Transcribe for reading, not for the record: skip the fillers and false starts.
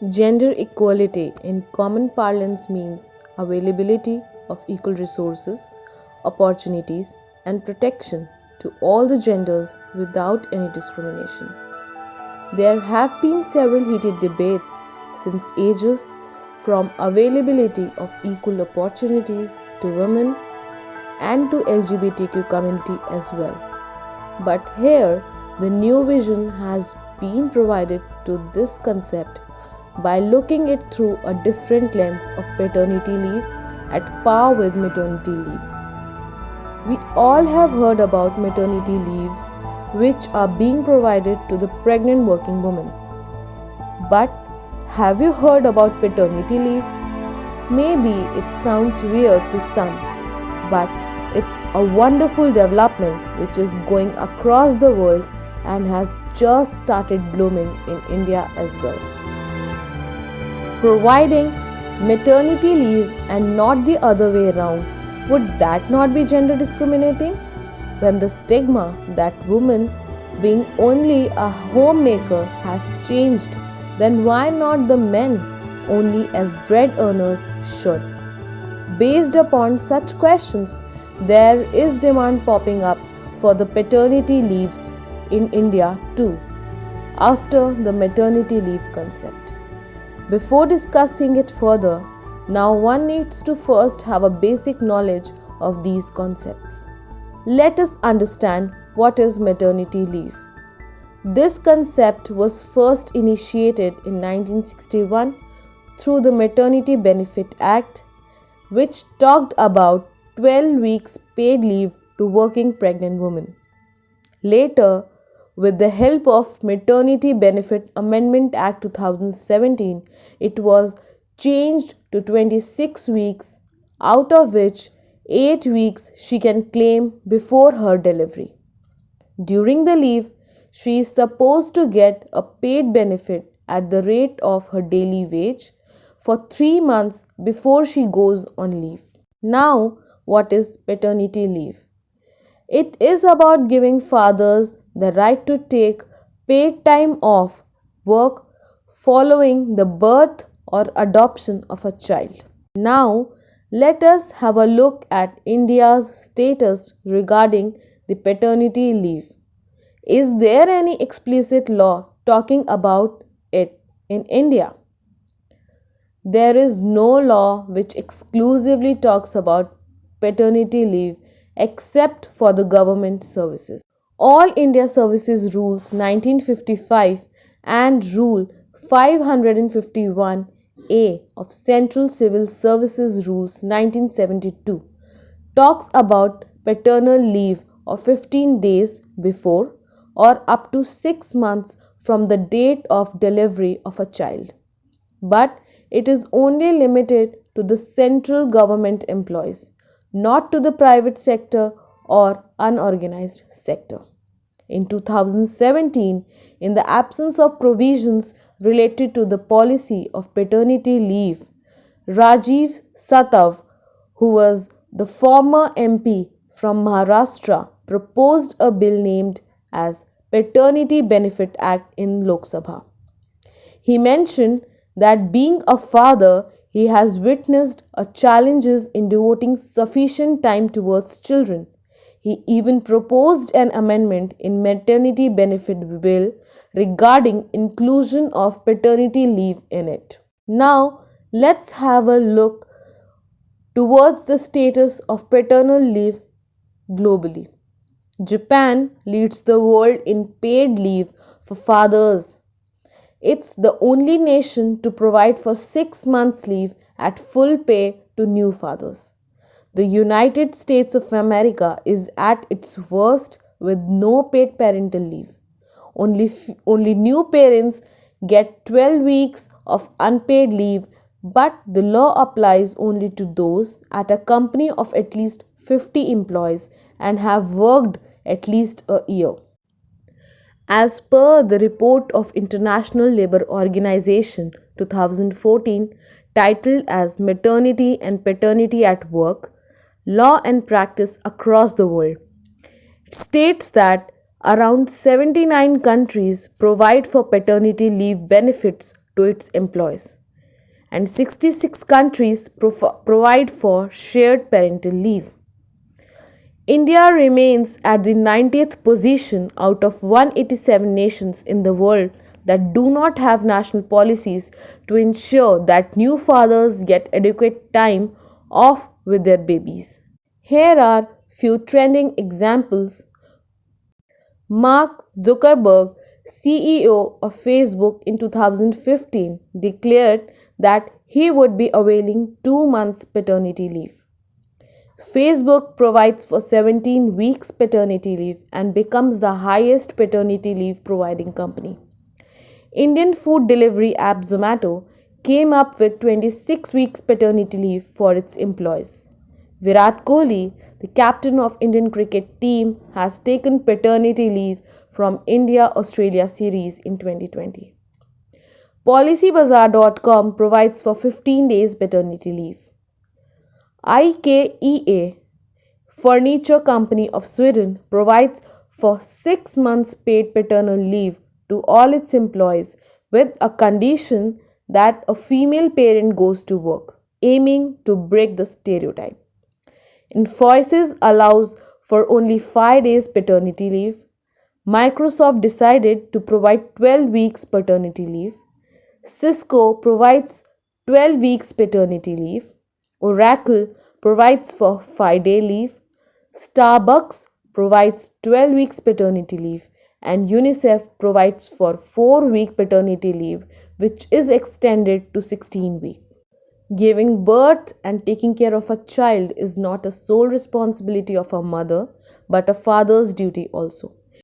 Gender equality in common parlance means availability of equal resources, opportunities, and protection to all the genders without any discrimination. There have been several heated debates since ages, from availability of equal opportunities to women and to LGBTQ community as well. But here, the new vision has been provided to this concept by looking it through a different lens of paternity leave at par with maternity leave. We all have heard about maternity leaves which are being provided to the pregnant working woman. But have you heard about paternity leave? Maybe it sounds weird to some, but it's a wonderful development which is going across the world and has just started blooming in India as well. Providing maternity leave and not the other way around, would that not be gender discriminating? When the stigma that women being only a homemaker has changed, then why not the men only as bread earners should? Based upon such questions, there is demand popping up for the paternity leaves in India too, after the maternity leave concept. Before discussing it further, now one needs to first have a basic knowledge of these concepts. Let us understand what is maternity leave. This concept was first initiated in 1961 through the Maternity Benefit Act, which talked about 12 weeks paid leave to working pregnant women. Later, with the help of Maternity Benefit Amendment Act 2017, it was changed to 26 weeks, out of which 8 weeks she can claim before her delivery. During the leave, she is supposed to get a paid benefit at the rate of her daily wage for 3 months before she goes on leave. Now, what is paternity leave? It is about giving fathers the right to take paid time off work following the birth or adoption of a child. Now, let us have a look at India's status regarding the paternity leave. Is there any explicit law talking about it in India? There is no law which exclusively talks about paternity leave except for the government services. All India Services Rules 1955 and Rule 551A of Central Civil Services Rules 1972 talks about paternal leave of 15 days before or up to 6 months from the date of delivery of a child. But it is only limited to the central government employees, not to the private sector or unorganized sector. In 2017, in the absence of provisions related to the policy of paternity leave, Rajiv Satav, who was the former MP from Maharashtra, proposed a bill named as Paternity Benefit Act in Lok Sabha. He mentioned that being a father, he has witnessed challenges in devoting sufficient time towards children. He even proposed an amendment in maternity benefit bill regarding inclusion of paternity leave in it. Now, let's have a look towards the status of paternal leave globally. Japan leads the world in paid leave for fathers. It's the only nation to provide for 6 months leave at full pay to new fathers. The United States of America is at its worst with no paid parental leave. Only new parents get 12 weeks of unpaid leave, but the law applies only to those at a company of at least 50 employees and have worked at least a year. As per the report of International Labour Organization 2014 titled as Maternity and Paternity at Work, Law and Practice Across the World, it states that around 79 countries provide for paternity leave benefits to its employees, and 66 countries provide for shared parental leave. India remains at the 90th position out of 187 nations in the world that do not have national policies to ensure that new fathers get adequate time off with their babies. Here are few trending examples. Mark Zuckerberg, CEO of Facebook in 2015, declared that he would be availing 2 months paternity leave. Facebook provides for 17 weeks paternity leave and becomes the highest paternity leave providing company. Indian food delivery app Zomato came up with 26 weeks paternity leave for its employees. Virat Kohli, the captain of Indian cricket team, has taken paternity leave from India-Australia series in 2020. PolicyBazaar.com provides for 15 days paternity leave. IKEA, furniture company of Sweden, provides for 6 months paid paternal leave to all its employees with a condition that a female parent goes to work, aiming to break the stereotype. Infosys allows for only 5 days paternity leave. Microsoft decided to provide 12 weeks paternity leave. Cisco provides 12 weeks paternity leave. Oracle provides for 5-day leave. Starbucks provides 12 weeks paternity leave, and UNICEF provides for 4-week paternity leave, which is extended to 16 weeks. Giving birth and taking care of a child is not a sole responsibility of a mother, but a father's duty also.